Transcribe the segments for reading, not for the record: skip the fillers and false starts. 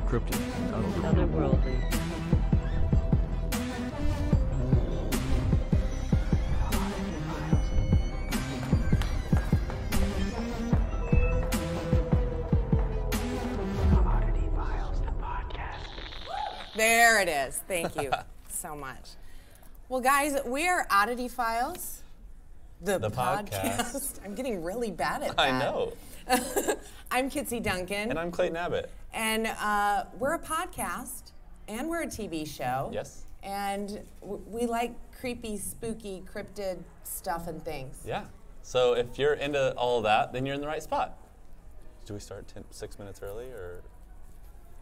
cryptid, otherworldly. There it is. Thank you so much. Well, guys, we are Oddity Files, the podcast. I'm getting really bad at that. I know. I'm Kitsie Duncan. And I'm Clayton Abbott. And we're a podcast, and we're a TV show. Yes. And we like creepy, spooky, cryptid stuff and things. Yeah. So if you're into all of that, then you're in the right spot. Do we start 6 minutes early, or?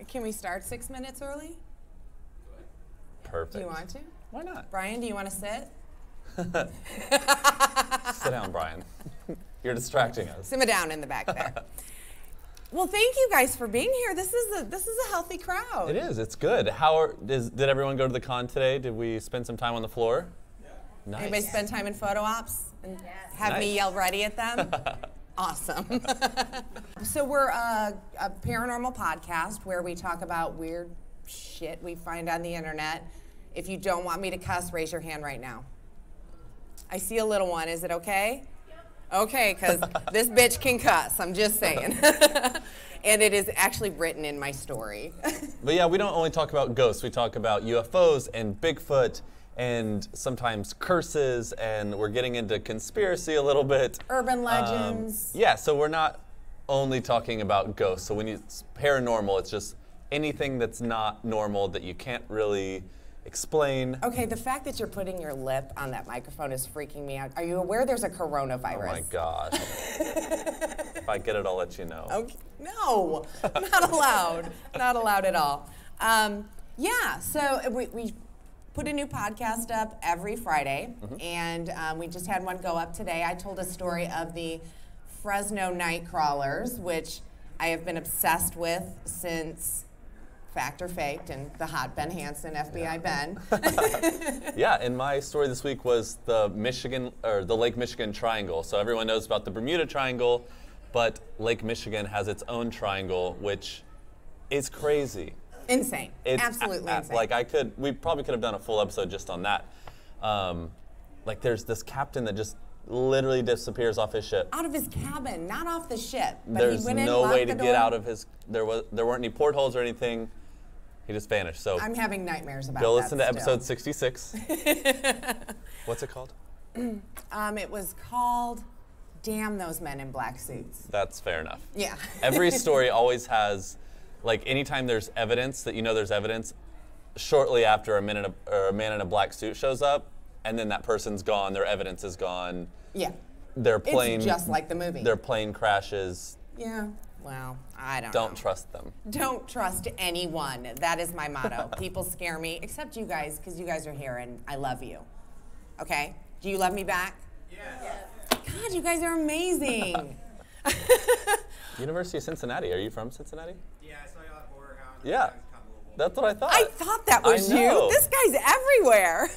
Can we start 6 minutes early? Perfect. Do you want to? Why not? Brian, do you want to sit? Sit down, Brian. You're distracting us. Simmer down in the back there. Well, thank you guys for being here. This is a healthy crowd. It is. It's good. Did everyone go to the con today? Did we spend some time on the floor? Yeah. Nice. Anybody spend time in photo ops and have me yell ready at them? Awesome. So we're a paranormal podcast where we talk about weird shit we find on the internet. If you don't want me to cuss, raise your hand right now. I see a little one. Is it okay? Yep. Okay, because this bitch can cuss. I'm just saying. And it is actually written in my story. But yeah, we don't only talk about ghosts. We talk about UFOs and Bigfoot and sometimes curses, and we're getting into conspiracy a little bit. Urban legends. Yeah, so we're not only talking about ghosts. So when it's paranormal, it's just anything that's not normal that you can't really explain. Okay, the fact that you're putting your lip on that microphone is freaking me out. Are you aware there's a coronavirus? Oh my gosh. If I get it, I'll let you know. Okay. No, not allowed. Not allowed at all. Yeah, so we put a new podcast up every Friday, and we just had one go up today. I told a story of the Fresno night crawlers, which I have been obsessed with since Fact or Faked and the hot Ben Hansen, FBI Ben. Yeah, and my story this week was the Lake Michigan Triangle. So everyone knows about the Bermuda Triangle, but Lake Michigan has its own triangle, which is crazy. Insane. It's absolutely insane. Like we probably could have done a full episode just on that. Like there's this captain that just literally disappears off his ship. Out of his cabin, not off the ship. But There's he went in, no locked way the to door. get out of his. There weren't any portholes or anything. He just vanished. So I'm having nightmares about go that. listen to still. episode 66. What's it called? It was called "Damn Those Men in Black Suits." That's fair enough. Yeah. Every story always has, like, anytime there's evidence that you know there's evidence, shortly after a man in a black suit shows up, and then that person's gone. Their evidence is gone. Yeah. Their plane. It's just like the movie. Their plane crashes. Yeah. Well, I don't know. Don't trust them. Don't trust anyone. That is my motto. People scare me, except you guys, because you guys are here and I love you. Okay? Do you love me back? Yes. God, you guys are amazing. University of Cincinnati. Are you from Cincinnati? Yeah, I saw you at Border House. Yeah. That's what I thought. I thought that was I know. you. This guy's everywhere.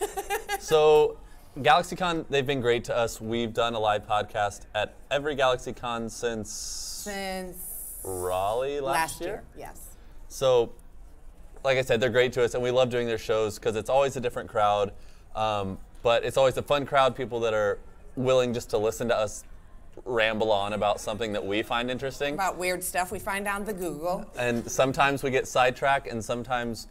So, GalaxyCon, they've been great to us. We've done a live podcast at every GalaxyCon since Raleigh last year. Yes. So, like I said, they're great to us, and we love doing their shows because it's always a different crowd, but it's always a fun crowd, people that are willing just to listen to us ramble on about something that we find interesting. About weird stuff we find on the Google. And sometimes we get sidetracked, and sometimes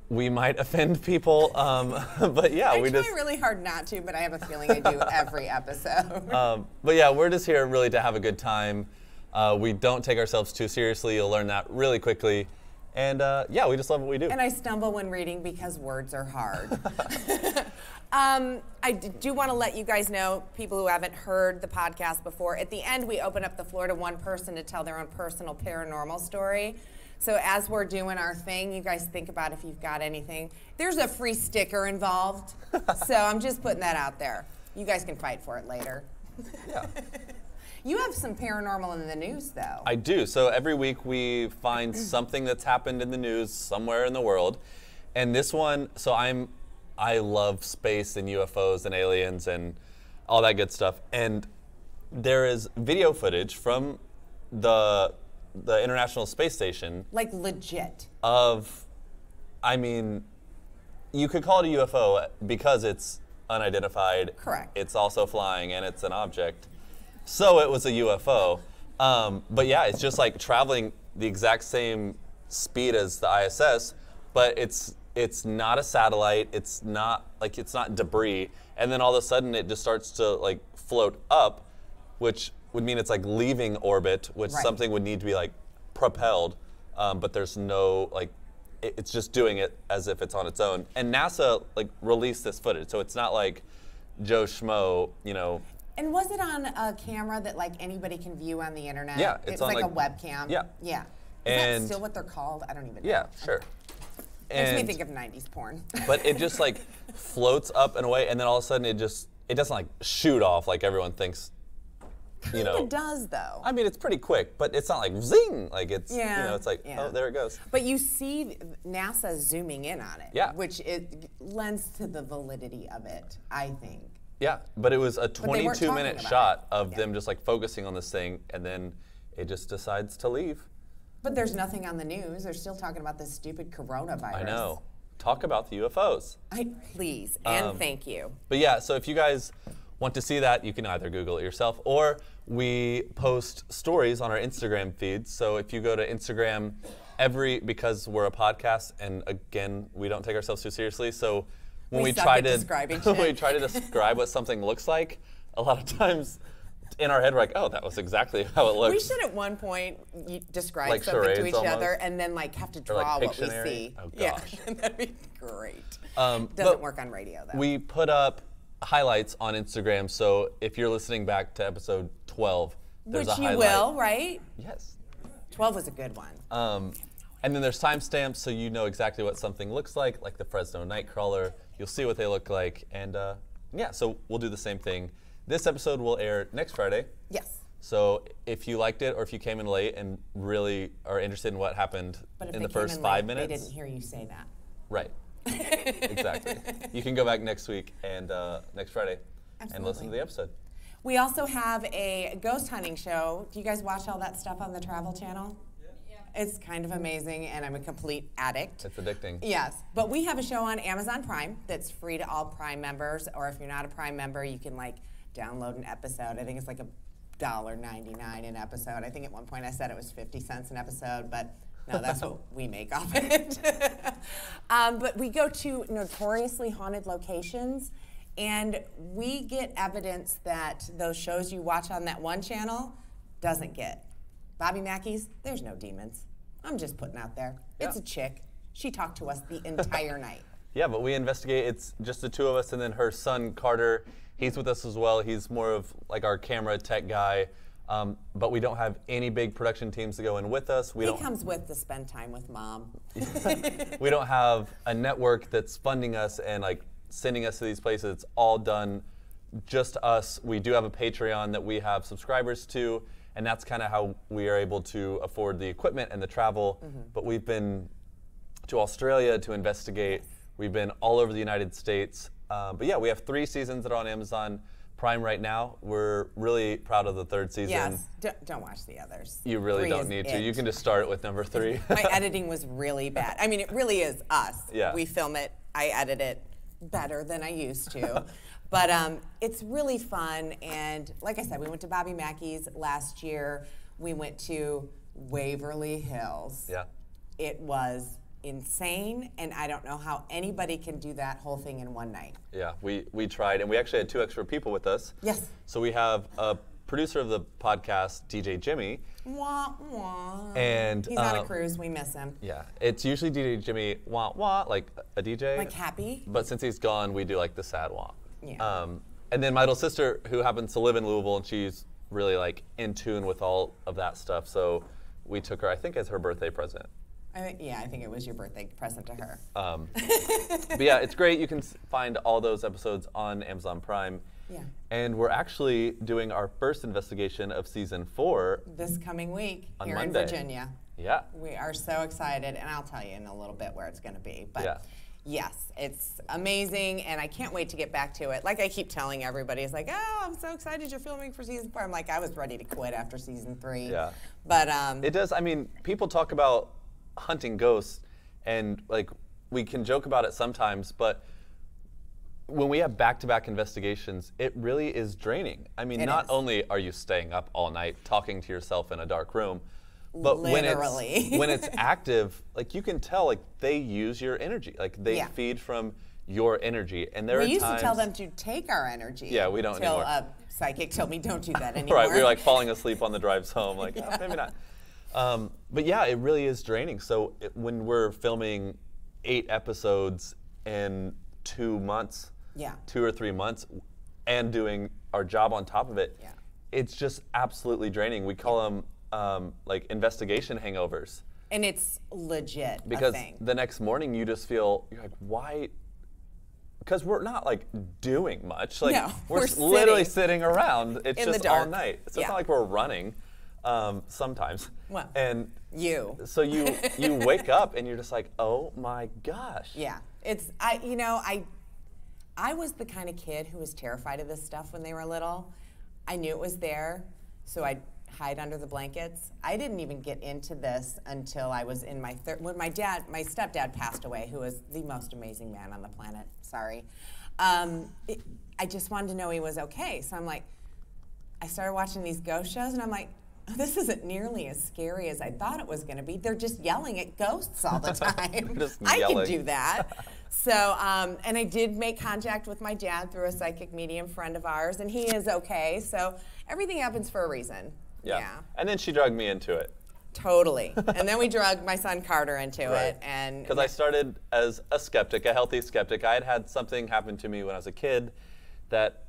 we might offend people, but yeah, I we try just really hard not to, but I have a feeling I do every episode. But yeah, we're just here really to have a good time. We don't take ourselves too seriously. You'll learn that really quickly. And yeah, we just love what we do. And I stumble when reading because words are hard. I do want to let you guys know, people who haven't heard the podcast before, at the end we open up the floor to one person to tell their own personal paranormal story. So as we're doing our thing, you guys think about if you've got anything. There's a free sticker involved, so I'm just putting that out there. You guys can fight for it later. Yeah. You have some paranormal in the news, though. I do. So every week we find something that's happened in the news somewhere in the world. And this one, so I love space and UFOs and aliens and all that good stuff. And there is video footage from the the International Space Station. Like legit. I mean, you could call it a UFO because it's unidentified. Correct. It's also flying and it's an object. So it was a UFO. But yeah, it's just like traveling the exact same speed as the ISS, but it's not a satellite. It's not debris. And then all of a sudden it just starts to like float up, which would mean it's like leaving orbit, which something would need to be like propelled. But there's no like, it's just doing it as if it's on its own. And NASA like released this footage, so it's not like Joe Schmo, you know. And was it on a camera that like anybody can view on the internet? Yeah, it's on like a webcam. Yeah. Yeah. And Is that still what they're called? I don't even know. Yeah, sure. Makes me think of 90s porn. But it just like floats up and away, and then all of a sudden it doesn't like shoot off like everyone thinks. You know, it does though. I mean, it's pretty quick, but it's not like zing. Like it's, you know, it's like, oh, there it goes. But you see NASA zooming in on it, which it lends to the validity of it, I think. Yeah, but it was a 22-minute shot of them just like focusing on this thing, and then it just decides to leave. But there's nothing on the news. They're still talking about this stupid coronavirus. I know. Talk about the UFOs. Please, and thank you. But yeah, so if you guys want to see that, you can either Google it yourself, or we post stories on our Instagram feed. So if you go to Instagram because we're a podcast, and again, we don't take ourselves too seriously, so when we try to describe what something looks like, a lot of times in our head we're like, oh, that was exactly how it looks. We should at one point describe like something to each almost. other and then like have to draw like what we see. Oh, gosh. Yeah, that'd be great. Doesn't work on radio though. We put up highlights on Instagram, so if you're listening back to episode 12, there's a highlight. Which you will, right? Yes. 12 was a good one. And then there's timestamps, so you know exactly what something looks like the Fresno Nightcrawler. You'll see what they look like, and yeah, so we'll do the same thing. This episode will air next Friday. Yes. So if you liked it, or if you came in late and really are interested in what happened in the first 5 minutes. They didn't hear you say that. Right. Exactly. You can go back next week and next Friday and listen to the episode. We also have a ghost hunting show. Do you guys watch all that stuff on the Travel Channel? It's kind of amazing, and I'm a complete addict. It's addicting. Yes, but we have a show on Amazon Prime that's free to all Prime members, or if you're not a Prime member, you can like download an episode. I think it's like $1.99 an episode. I think at one point I said it was 50 cents an episode, but no, that's what we make off it. But we go to notoriously haunted locations, and we get evidence that those shows you watch on that one channel doesn't get. Bobby Mackey's, there's no demons. I'm just putting out there. Yeah. It's a chick. She talked to us the entire night. Yeah, but we investigate. It's just the two of us, and then her son, Carter, he's with us as well. He's more of like our camera tech guy, but we don't have any big production teams to go in with us. He comes with to spend time with Mom. We don't have a network that's funding us and like sending us to these places. It's all done just us. We do have a Patreon that we have subscribers to, and that's kind of how we are able to afford the equipment and the travel. But we've been to Australia to investigate. We've been all over the United States. But yeah, we have 3 seasons that are on Amazon Prime right now. We're really proud of the 3rd season. Yes, don't watch the others. You really don't need to. You can just start with number 3. My editing was really bad. I mean, it really is us. Yeah. We film it, I edit it better than I used to. But it's really fun, and like I said, we went to Bobby Mackey's last year. We went to Waverly Hills. Yeah. It was insane, and I don't know how anybody can do that whole thing in one night. Yeah, we tried, and we actually had 2 extra people with us. Yes. So we have a producer of the podcast, DJ Jimmy. Wah, wah. And he's on a cruise, we miss him. Yeah, it's usually DJ Jimmy, wah, wah, like a DJ. Like happy? But since he's gone, we do like the sad wah. Yeah. And then my little sister, who happens to live in Louisville, and she's really like in tune with all of that stuff. So we took her, I think, as her birthday present. I think it was your birthday present to her. But yeah, it's great. You can find all those episodes on Amazon Prime. Yeah. And we're actually doing our first investigation of season 4 this coming week on here Monday. in Virginia. Yeah. We are so excited, and I'll tell you in a little bit where it's going to be. But Yes, it's amazing, and I can't wait to get back to it. Like I keep telling everybody, it's like, oh, I'm so excited you're filming for season 4. I'm like, I was ready to quit after season 3. Yeah. But it does. I mean, people talk about hunting ghosts, and like we can joke about it sometimes, but when we have back-to-back investigations, it really is draining. I mean, not only are you staying up all night talking to yourself in a dark room, but literally. when it's active, like you can tell, like they use your energy, like they feed from your energy, and there are times. We used to tell them to take our energy. Yeah, we don't anymore. Till a psychic told me don't do that anymore. Right, we were like falling asleep on the drives home, like oh, maybe not. But yeah, it really is draining. So when we're filming 8 episodes in 2 months, 2 or 3 months, and doing our job on top of it, it's just absolutely draining. We call them like investigation hangovers. And it's legit because a thing. The next morning you just feel, you're like, why? Because we're not like doing much. Like we're literally sitting around. It's in just the dark. all night. So it's not like we're running sometimes. Well, and so you wake up and you're just like, oh my gosh. Yeah, it's I was the kind of kid who was terrified of this stuff when they were little. I knew it was there, so I'd hide under the blankets. I didn't even get into this until I was in my when my stepdad passed away, who was the most amazing man on the planet. Sorry. I just wanted to know he was okay. So I'm like, I started watching these ghost shows, and I'm like, oh, this isn't nearly as scary as I thought it was going to be. They're just yelling at ghosts all the time. I can do that. So, and I did make contact with my dad through a psychic medium friend of ours, and he is okay. So everything happens for a reason. Yeah. And then she drugged me into it. Totally. And then we drugged my son Carter into it. And because I started as a skeptic, a healthy skeptic. I had something happen to me when I was a kid that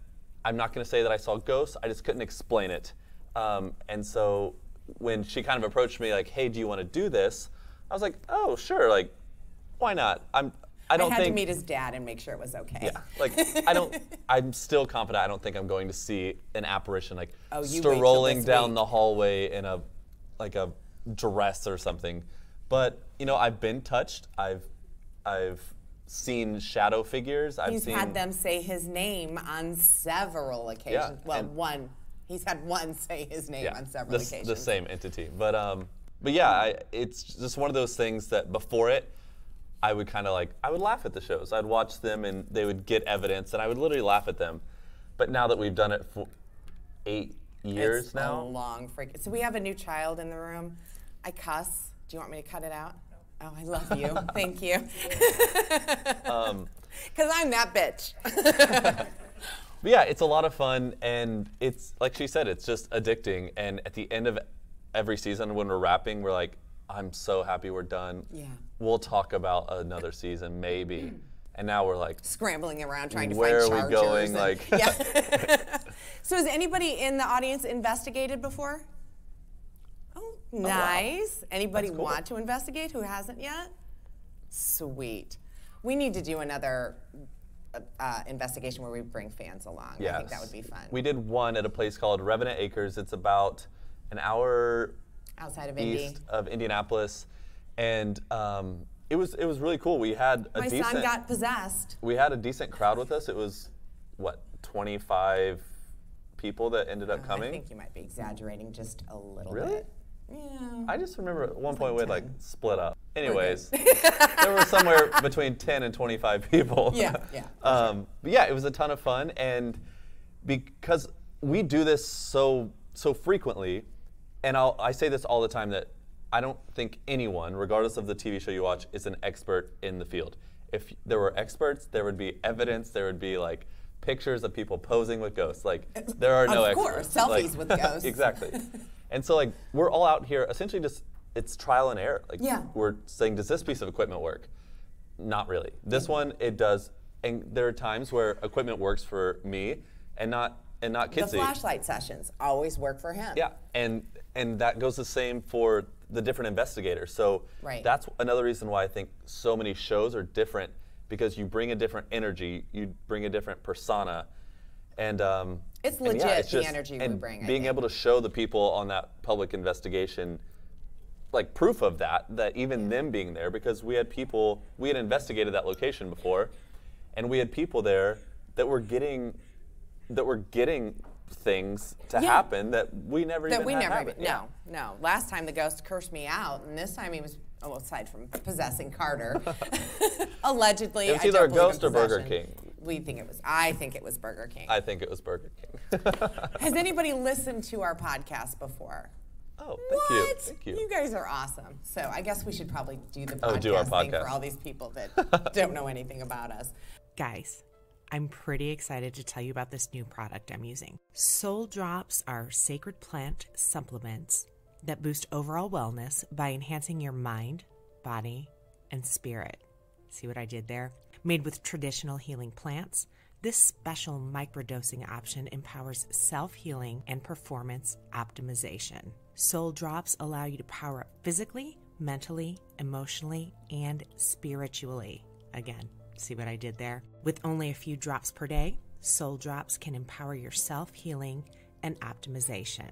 I'm not going to say that I saw ghosts. I just couldn't explain it. And so when she kind of approached me like, hey, do you want to do this? I was like, oh, sure. Like, why not? I had to meet his dad and make sure it was okay. Yeah, like I'm still confident. I don't think I'm going to see an apparition like strolling down the hallway in a dress or something. But you know, I've been touched. I've seen shadow figures. He's had them say his name on several occasions. Yeah, well, he's had one say his name on several occasions. The same entity. But yeah, it's just one of those things that before it, I would kind of I would laugh at the shows. I'd watch them and they would get evidence and I would literally laugh at them. But now that we've done it for 8 years it's now. A long freak. So we have a new child in the room. I cuss. Do you want me to cut it out? Oh, I love you. Thank you. Because I'm that bitch. But yeah, it's a lot of fun and it's, like she said, it's just addicting. And at the end of every season when we're wrapping, we're like, I'm so happy we're done. Yeah. We'll talk about another season, maybe. And now we're like scrambling around trying to where find are we going? Like, yeah. So has anybody in the audience investigated before? Oh, nice. Wow. Anybody want to investigate who hasn't yet? Sweet. We need to do another investigation where we bring fans along. Yes. I think that would be fun. We did one at a place called Revenant Acres. It's about an hour outside of east of Indianapolis, and it was really cool. We had my son got possessed. We had a decent crowd with us. It was what, 25 people that ended up coming. I think you might be exaggerating just a little bit. Really? Yeah. I just remember at one point we had split up. Anyways, there were somewhere between 10 and 25 people. Yeah. But yeah, it was a ton of fun, and because we do this so frequently, and I say this all the time that I don't think anyone, regardless of the TV show you watch, is an expert in the field. If there were experts, there would be evidence, there would be pictures of people posing with ghosts. There are no experts. Of course, selfies with ghosts. Exactly. And so we're all out here essentially just, it's trial and error. We're saying, does this piece of equipment work? Not really. This one, it does. And there are times where equipment works for me and not Kitsie. The flashlight sessions always work for him. Yeah, and that goes the same for the different investigators. So that's another reason why I think so many shows are different, because you bring a different energy, you bring a different persona, and it's legit, the energy we bring. Being able to show the people on that public investigation like proof of that even them being there, because we had investigated that location before, and we had people there that were getting things to happen that we never had happen. No. Last time the ghost cursed me out, and this time he was, aside from possessing Carter, allegedly. It was either a ghost or Burger King. I think it was Burger King. I think it was Burger King. Has anybody listened to our podcast before? Oh, thank you. Thank you. You guys are awesome. So I guess we should probably do the podcast, do our thing podcast for all these people that don't know anything about us. Guys, I'm pretty excited to tell you about this new product I'm using. Soul Drops are sacred plant supplements that boost overall wellness by enhancing your mind, body, and spirit. See what I did there? Made with traditional healing plants, this special microdosing option empowers self-healing and performance optimization. Soul Drops allow you to power up physically, mentally, emotionally, and spiritually. Again, see what I did there? With only a few drops per day, Soul Drops can empower your self-healing and optimization.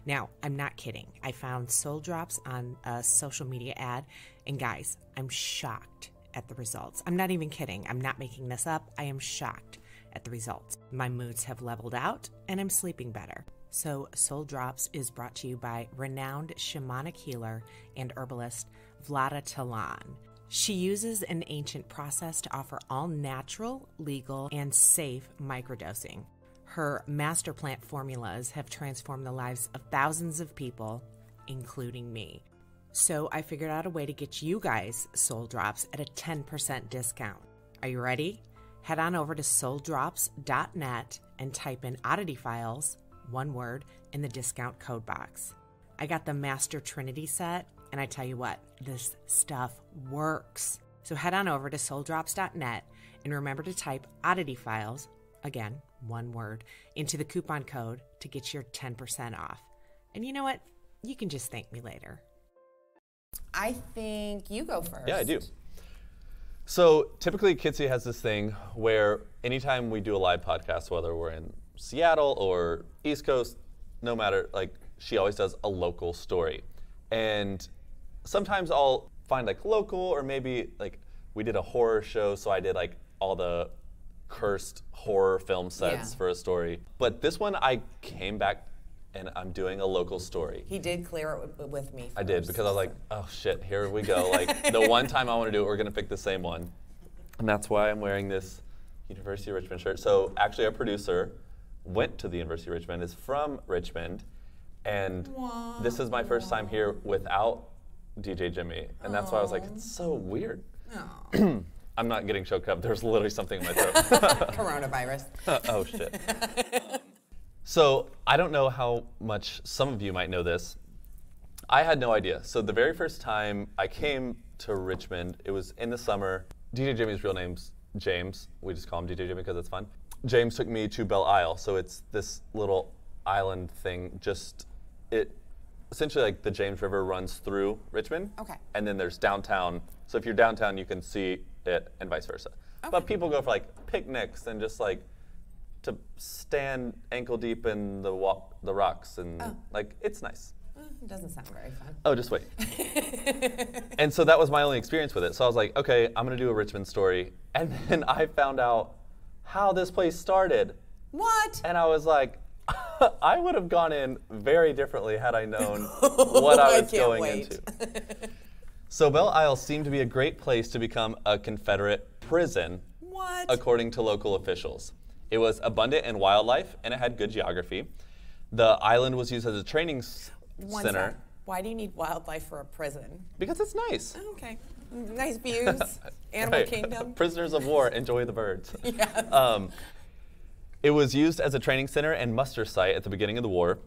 Now, I'm not kidding. I found Soul Drops on a social media ad, and guys, I'm shocked at the results. I'm not even kidding. I'm not making this up. I am shocked at the results. My moods have leveled out, and I'm sleeping better. So Soul Drops is brought to you by renowned shamanic healer and herbalist Vlada Talan. She uses an ancient process to offer all natural, legal, and safe microdosing. Her master plant formulas have transformed the lives of thousands of people, including me. So I figured out a way to get you guys Soul Drops at a 10% discount. Are you ready? Head on over to souldrops.net and type in Oddity Files, one word, in the discount code box. I got the Master Trinity set, and I tell you what, this stuff works. So head on over to souldrops.net and remember to type Oddity Files, again, one word, into the coupon code to get your 10% off. And you know what? You can just thank me later. I think you go first. Yeah, I do. So typically Kitsie has this thing where anytime we do a live podcast, whether we're in Seattle or East Coast, no matter, like, she always does a local story. And sometimes I'll find like local, or maybe like we did a horror show, so I did like all the cursed horror film sets for a story. But this one I came back and I'm doing a local story. He did clear it with me first. I did, because I was like, oh shit, here we go. Like, the one time I want to do it, we're going to pick the same one. And that's why I'm wearing this University of Richmond shirt. So actually our producer went to the University of Richmond, is from Richmond, and this is my first time here without DJ Jimmy. And that's why I was like, it's so weird. I'm not getting choked up. There's literally something in my throat. Coronavirus. Oh shit. So I don't know how much some of you might know this. I had no idea. So the very first time I came to Richmond, it was in the summer. DJ Jimmy's real name's James. We just call him DJ Jimmy because it's fun. James took me to Belle Isle. So it's this little island thing. Essentially, like, the James River runs through Richmond. Okay. And then there's downtown. So if you're downtown, you can see it, and vice versa. Okay. But people go for like picnics and just like to stand ankle deep in the rocks, and like, it's nice. It doesn't sound very fun. Oh, just wait. And so that was my only experience with it. So I was like, okay, I'm gonna do a Richmond story. And then I found out how this place started. What? And I was like, I would have gone in very differently had I known what I was going into. So Belle Isle seemed to be a great place to become a Confederate prison, according to local officials. It was abundant in wildlife, and it had good geography. The island was used as a training center. Why do you need wildlife for a prison? Because it's nice. Oh, okay. Nice views. Animal Kingdom. Prisoners of war, enjoy the birds. Yes. It was used as a training center and muster site at the beginning of the war.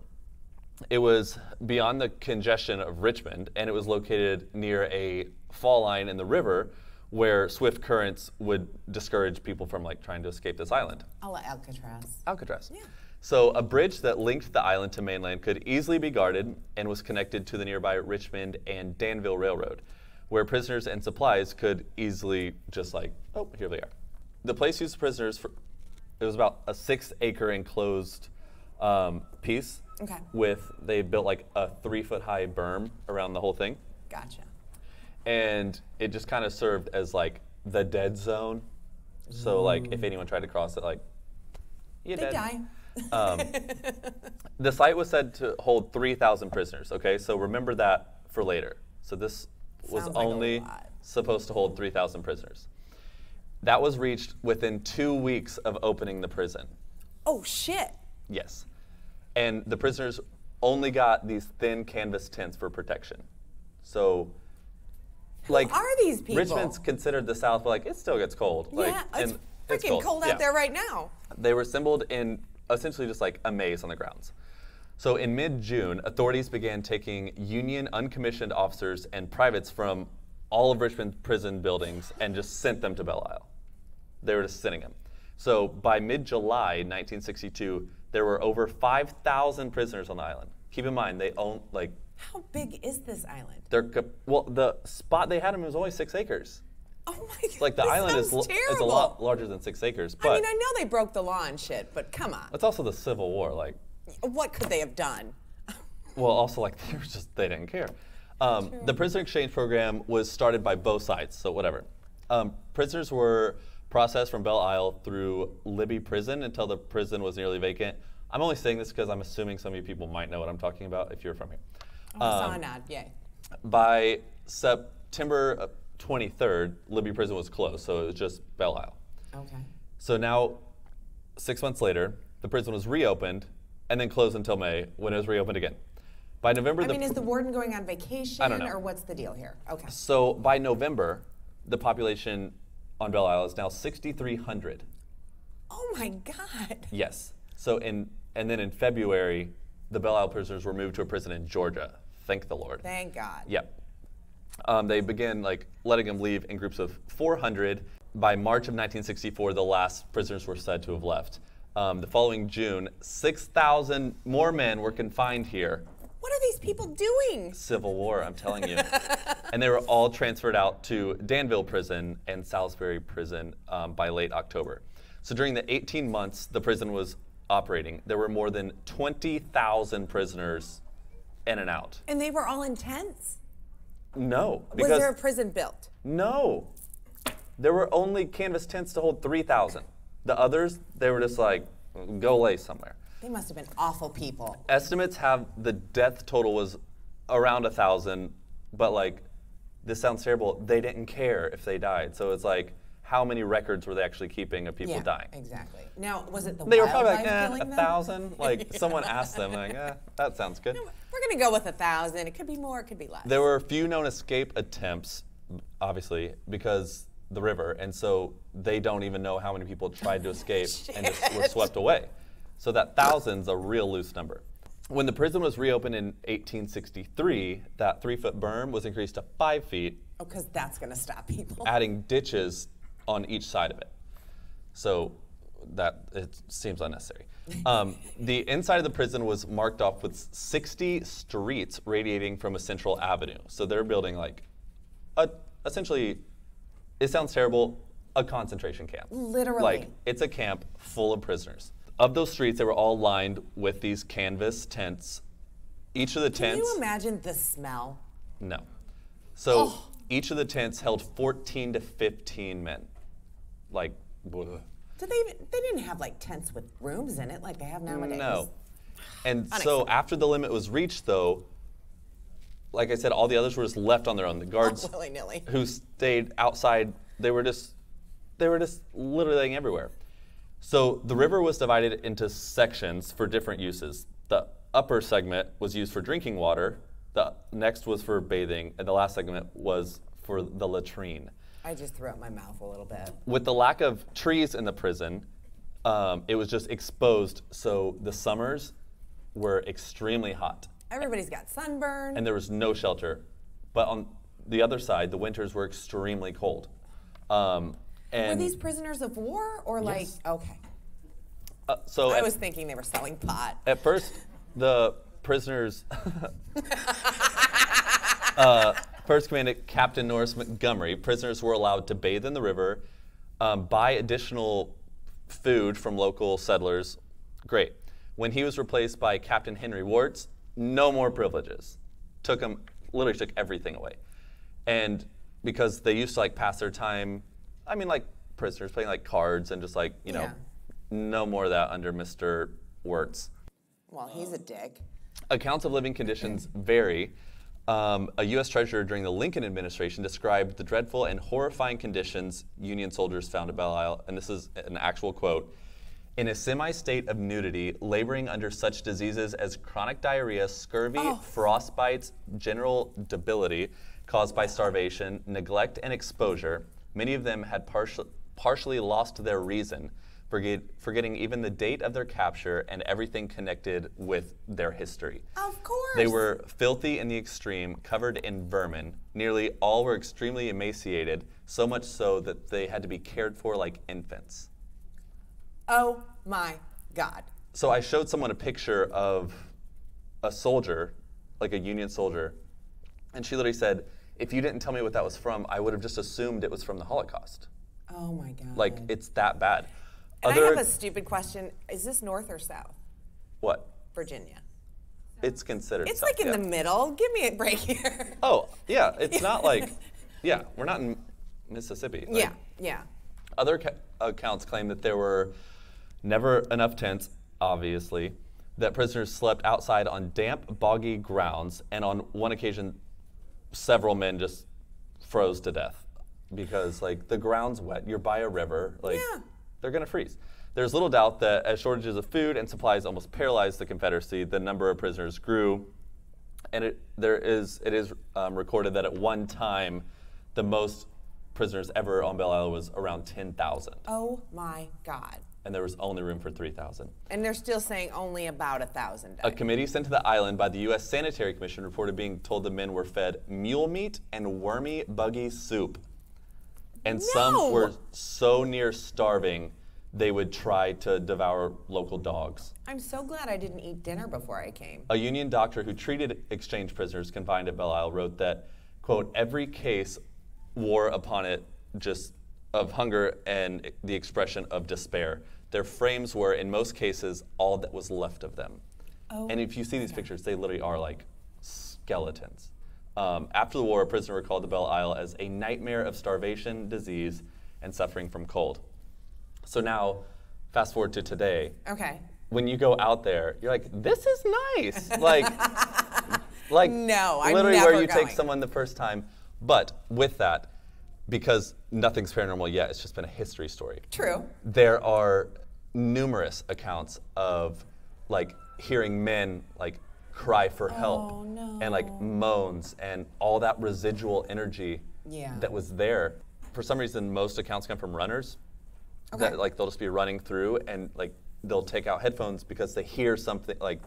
It was beyond the congestion of Richmond, and it was located near a fall line in the river where swift currents would discourage people from like trying to escape this island. Alcatraz. Alcatraz. Yeah. So a bridge that linked the island to mainland could easily be guarded and was connected to the nearby Richmond and Danville Railroad, where prisoners and supplies could easily just like, oh, here they are. The place used prisoners for, it was about a 6-acre enclosed piece. Okay. They built like a 3-foot high berm around the whole thing. Gotcha. And it just kind of served as like the dead zone. So like if anyone tried to cross it, like you They dead. die. The site was said to hold 3,000 prisoners. Okay, so remember that for later. So this was Sounds like a only lot. supposed to hold 3,000 prisoners. That was reached within 2 weeks of opening the prison. Oh shit. Yes. And the prisoners only got these thin canvas tents for protection. So, like, are these people? Richmond's considered the South, but like it still gets cold. Like, Yeah, it's and freaking cold Yeah. out there right now. They were assembled in essentially just like a maze on the grounds. So in mid-June, authorities began taking Union uncommissioned officers and privates from all of Richmond's prison buildings and just sent them to Belle Isle. They were just sending them. So by mid-July 1962, there were over 5,000 prisoners on the island. Keep in mind, they own like How big is this island? well, the spot they had them was only 6 acres. Oh my god. Like the this island is sounds a terrible. lot larger than 6 acres, but I mean, I know they broke the law and shit, but come on. it's also the Civil War. Like, What could they have done? well, also like they didn't care. The prisoner exchange program was started by both sides, so whatever. Prisoners were processed from Belle Isle through Libby Prison until the prison was nearly vacant. I'm only saying this because I'm assuming some of you people might know what I'm talking about if you're from here. Oh, I saw a nod. Yay. By September 23rd, Libby Prison was closed, so it was just Belle Isle. Okay. So now, 6 months later, the prison was reopened and then closed until May when it was reopened again. By November, I mean, is the warden going on vacation, I don't know. or what's the deal here? Okay. So by November, the population on Belle Isle is now 6,300. Oh my god. Yes. So and then in February, the Belle Isle prisoners were moved to a prison in Georgia. Thank the Lord. Thank God. Yep. They began like letting them leave in groups of 400. By March of 1964, the last prisoners were said to have left. The following June, 6,000 more men were confined here. What are these people doing? Civil War, I'm telling you. And they were all transferred out to Danville Prison and Salisbury Prison by late October. So during the 18 months the prison was operating, there were more than 20,000 prisoners in and out. And they were all in tents? No. Was there a prison built? No. There were only canvas tents to hold 3,000. The others, they were just like, go lay somewhere. They must have been awful people. Estimates have the death total was around 1,000, but like, this sounds terrible. They didn't care if they died. So it's like, how many records were they actually keeping of people Yeah, dying? exactly. Now, was it the They were probably like, wildlife killing them? 1,000. Like, someone asked them, like, that sounds good. We're going to go with 1,000. It could be more, it could be less. There were a few known escape attempts, obviously, because the river, and so they don't even know how many people tried to escape and just were swept away. So that 1,000's a real loose number. When the prison was reopened in 1863, that 3-foot berm was increased to 5 feet. Oh, because that's going to stop people. Adding ditches on each side of it. So that it seems unnecessary. The inside of the prison was marked off with 60 streets radiating from a central avenue. So they're building like, essentially, it sounds terrible, a concentration camp. Literally. Like, it's a camp full of prisoners. Of those streets, they were all lined with these canvas tents. Each of the Can tents. you imagine the smell? No. So each of the tents held 14 to 15 men. Like, bleh. They didn't have like tents with rooms in it like they have nowadays. No. And so after the limit was reached, though, like I said, all the others were just left on their own. The guards Willy-nilly. who stayed outside, they were just literally laying everywhere. So the river was divided into sections for different uses. The upper segment was used for drinking water. The next was for bathing, and the last segment was for the latrine. I just threw up my mouth a little bit. With the lack of trees in the prison, it was just exposed, so the summers were extremely hot. Everybody's got sunburn. And there was no shelter. But on the other side, the winters were extremely cold. Were these prisoners of war or like, Yes. okay. So I was thinking they were selling pot. at first, the prisoners, First Commandant Captain Norris Montgomery, prisoners were allowed to bathe in the river, buy additional food from local settlers. Great. When he was replaced by Captain Henry Warts, no more privileges. Took him literally took everything away. And because they used to like pass their time, I mean like prisoners playing like cards and just like, you know, no more of that under Mr. Wirtz. Well, he's a dick. Accounts of living conditions vary. A U.S. treasurer during the Lincoln administration described the dreadful and horrifying conditions Union soldiers found at Belle Isle, and this is an actual quote, "In a semi-state of nudity, laboring under such diseases as chronic diarrhea, scurvy, frostbites, general debility caused by starvation, neglect, and exposure, many of them had partially lost their reason, forgetting even the date of their capture and everything connected with their history. Of course. They were filthy in the extreme, covered in vermin. Nearly all were extremely emaciated, so much so that they had to be cared for like infants." Oh my God. So I showed someone a picture of a soldier, like a Union soldier, and she literally said, if you didn't tell me what that was from, I would have just assumed it was from the Holocaust. Oh my God. Like, it's that bad. And I have a stupid question. Is this North or South? What? Virginia. It's considered It's South, like in the middle. Give me a break here. Oh, yeah, it's not like, yeah, we're not in Mississippi. Like, yeah. Other accounts claim that there were never enough tents, obviously, that prisoners slept outside on damp, boggy grounds, and on one occasion, several men just froze to death because, like, the ground's wet. You're by a river. Like, they're going to freeze. There's little doubt that as shortages of food and supplies almost paralyzed the Confederacy, the number of prisoners grew, and it is recorded that at one time, the most prisoners ever on Belle Isle was around 10,000. Oh my God. And there was only room for 3,000. And they're still saying only about 1,000 died. A committee sent to the island by the U.S. Sanitary Commission reported being told the men were fed mule meat and wormy, buggy soup. And some were so near starving, they would try to devour local dogs. I'm so glad I didn't eat dinner before I came. A Union doctor who treated exchange prisoners confined at Belle Isle wrote that, quote, every case wore upon it just of hunger and the expression of despair. Their frames were, in most cases, all that was left of them. Oh, and if you see these pictures, they literally are like skeletons. After the war, a prisoner recalled the Belle Isle as a nightmare of starvation, disease, and suffering from cold. So now, fast forward to today. Okay. When you go out there, you're like, this is nice. like no, I'm literally never where you going. take someone the first time. But with that, because nothing's paranormal yet, it's just been a history story. True. There are numerous accounts of like hearing men like cry for help and like moans and all that residual energy that was there. For some reason, most accounts come from runners. That like they'll just be running through and like they'll take out headphones because they hear something like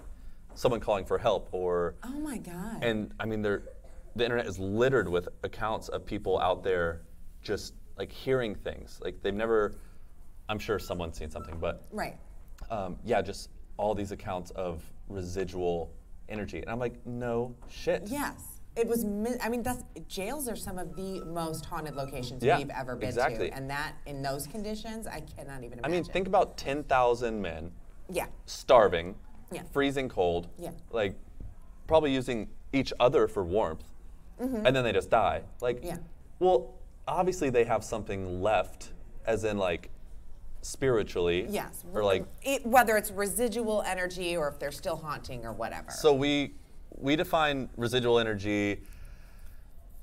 someone calling for help or. Oh my God. And I mean, the internet is littered with accounts of people out there just like hearing things. Like they've never, I'm sure someone's seen something, but yeah, just all these accounts of residual energy. And I'm like, no shit. Yes. It was, I mean, jails are some of the most haunted locations we've ever been to. And that, in those conditions, I cannot even imagine. I mean, think about 10,000 men Yeah. starving, Yeah. freezing cold, Yeah. like probably using each other for warmth, and then they just die. Like, well, obviously they have something left, as in like spiritually. Yes. Or like whether it's residual energy or if they're still haunting or whatever. So we define residual energy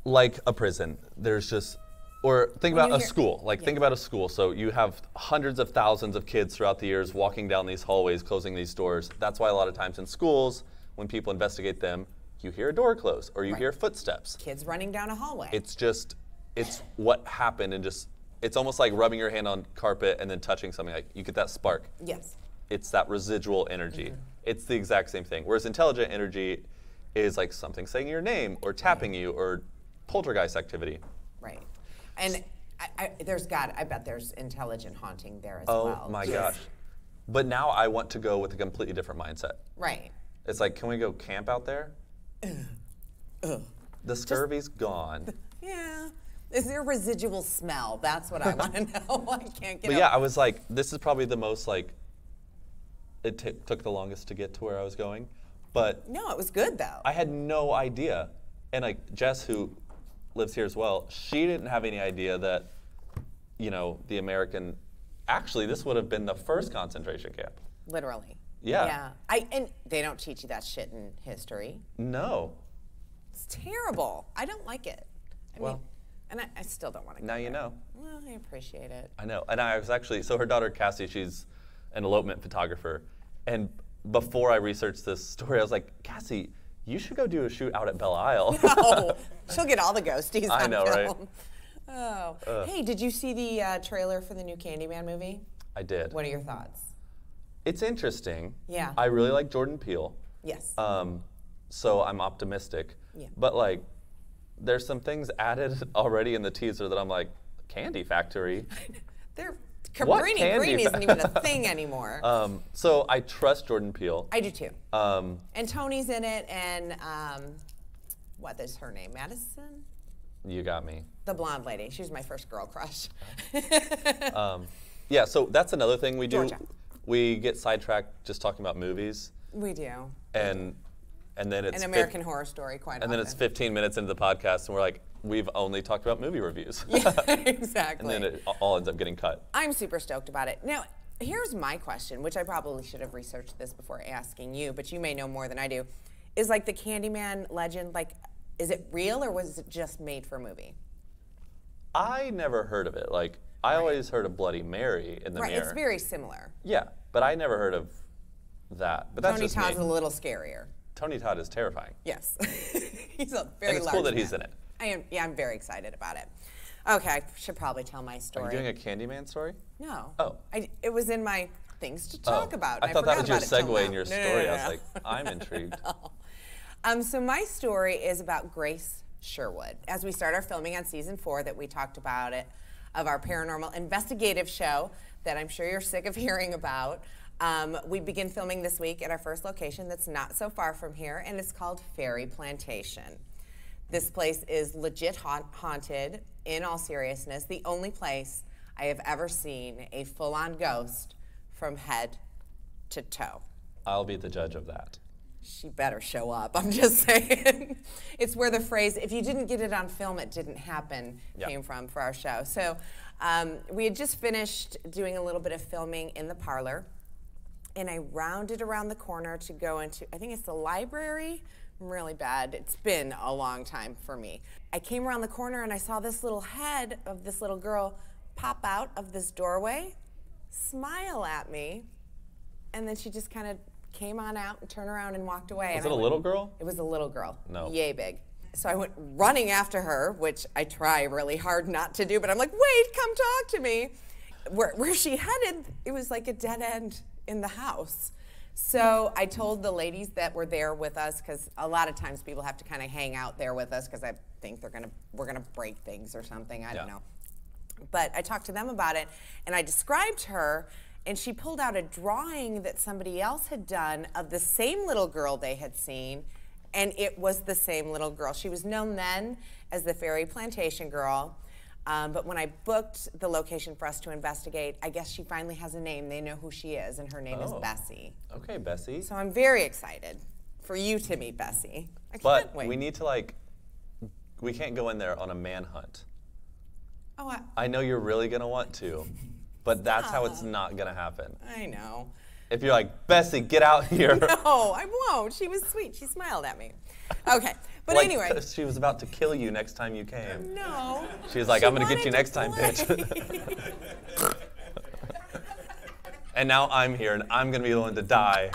like a prison. There's just, or think about a school. Like think about a school. So you have hundreds of thousands of kids throughout the years walking down these hallways, closing these doors. That's why a lot of times in schools, when people investigate them, you hear a door close or you hear footsteps. Kids running down a hallway. It's just, it's what happened and just, it's almost like rubbing your hand on carpet and then touching something. Like you get that spark. Yes. It's that residual energy. It's the exact same thing. Whereas intelligent energy is like something saying your name or tapping you or poltergeist activity. Right. And I bet there's intelligent haunting there as well. Oh my gosh. But now I want to go with a completely different mindset. Right. It's like, can we go camp out there? The scurvy's gone. Yeah. Is there residual smell? That's what I want to know. I can't get But yeah, I was like, this is probably the most like, it took the longest to get to where I was going. But no, it was good though. I had no idea And like Jess, who lives here as well, she didn't have any idea that, you know, the American, actually this would have been the first concentration camp. Literally. Yeah. Yeah. And they don't teach you that shit in history. No. It's terrible. I don't like it. I mean, and I still don't want to go Now you there. know. Well, I appreciate it. I know. And I was actually, so her daughter Cassie, she's an elopement photographer. And before I researched this story, I was like, Cassie, you should go do a shoot out at Belle Isle. Oh, she'll get all the ghosties I on know, film. Right? Oh. Hey, did you see the trailer for the new Candyman movie? I did. What are your thoughts? It's interesting. Yeah. I really like Jordan Peele. Yes. So I'm optimistic. Yeah. But like, there's some things added already in the teaser that I'm like, Candy Factory? Cabrini Green isn't even a thing anymore. So I trust Jordan Peele. I do too. And Tony's in it, and what is her name? Madison? You got me. The blonde lady. She was my first girl crush. Yeah, so that's another thing we do. Georgia. We get sidetracked just talking about movies. We do. And then it's An American Horror Story quite often. and then it's 15 minutes into the podcast and we're like, we've only talked about movie reviews. Yeah, exactly. And then it all ends up getting cut. I'm super stoked about it. Now, here's my question, which I probably should have researched this before asking you, but you may know more than I do. Is like the Candyman legend, like, is it real or was it just made for a movie? I never heard of it. Like, I always heard of Bloody Mary in the mirror. It's very similar. Yeah, but I never heard of that. But that's Tony just Todd's me. a little scarier. Tony Todd is terrifying. Yes. He's a very And it's large cool that man. he's in it. I'm very excited about it. Okay, I should probably tell my story. Are you doing a Candyman story? No. Oh. It was in my things to talk about. I thought that was your forgot about it till segue now. in your No, story. no, I was no. like, I'm intrigued. So my story is about Grace Sherwood. As we start our filming on season 4 that we talked about it, of our paranormal investigative show that I'm sure you're sick of hearing about. We begin filming this week at our first location that's not so far from here, and it's called Fairy Plantation. This place is legit haunted, in all seriousness. The only place I have ever seen a full-on ghost from head to toe. I'll be the judge of that. She better show up, I'm just saying. It's where the phrase, if you didn't get it on film, it didn't happen, came from for our show. So we had just finished doing a little bit of filming in the parlor, and I rounded around the corner to go into, I think it's the library. I'm really bad. It's been a long time for me. I came around the corner and I saw this little head of this little girl pop out of this doorway, smile at me, and then she just kind of came on out and turned around and walked away. Was it a little girl? It was a little girl. No. Yay big. So I went running after her, which I try really hard not to do, but I'm like, wait, come talk to me. Where she headed, it was like a dead end in the house. So I told the ladies that were there with us, because a lot of times people have to kind of hang out there with us because I think we're gonna break things or something. I don't know. But I talked to them about it, and I described her, and she pulled out a drawing that somebody else had done of the same little girl they had seen, and it was the same little girl. She was known then as the Fairy Plantation Girl, but when I booked the location for us to investigate, I guess she finally has a name. They know who she is, and her name is Bessie. Okay, Bessie. So I'm very excited for you to meet Bessie. I can't But wait. we need to we can't go in there on a manhunt. Oh, I know you're really gonna want to, but that's how it's not gonna happen. I know. If you're like, Bessie, get out here. No, I won't. She was sweet. She smiled at me. Okay, but Like, anyway. she was about to kill you next time you came. No. She was like, I'm gonna get you next time, play. bitch. And now I'm here, and I'm gonna be the one to die.